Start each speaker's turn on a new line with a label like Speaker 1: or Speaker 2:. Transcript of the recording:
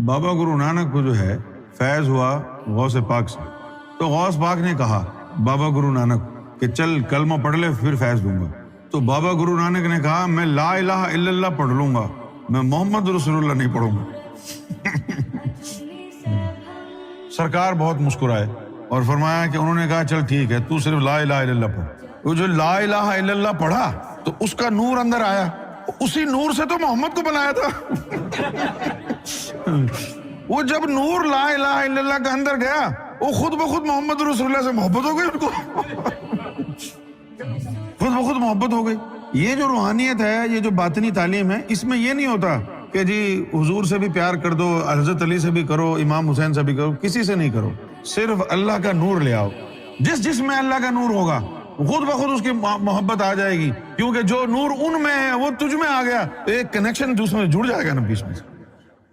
Speaker 1: बाबा गुरु नानक को जो है फैज हुआ गौस पाक से, तो गौस पाक ने कहा बाबा गुरु नानक कि चल कलमा पढ़ ले फिर फैज दूंगा। तो बाबा गुरु नानक ने कहा मैं ला इलाहा इल्लल्लाह पढ़ लूंगा, मैं मोहम्मद रसूलुल्लाह नहीं पढ़ूंगा। सरकार बहुत मुस्कुराए और फरमाया कि उन्होंने कहा चल ठीक है तू सिर्फ ला इलाहा इल्लल्लाह पढ़। वो जो ला इलाहा इल्लल्लाह पढ़ा तो उसका नूर अंदर आया, उसी नूर से तो मोहम्मद को बनाया था। वो जब नूर ला इलाहा इल्लल्लाह के अंदर गया वो खुद ब खुद मोहम्मद रसूलुल्लाह से मोहब्बत हो गई उनको। खुद ब खुद मोहब्बत हो गई। ये जो रूहानियत है, ये जो बातनी तालीम है, इसमें ये नहीं होता कि जी हुजूर से भी प्यार कर दो, हजरत अली से भी करो, इमाम हुसैन से भी करो, किसी से नहीं करो, सिर्फ अल्लाह का नूर ले आओ। जिसमें अल्लाह का नूर होगा खुद ब खुद उसकी मोहब्बत आ जाएगी, क्योंकि जो नूर उनमें है वो तुझ में आ गया, एक कनेक्शन दूसरे में जुड़ जाएगा ना बीच में से।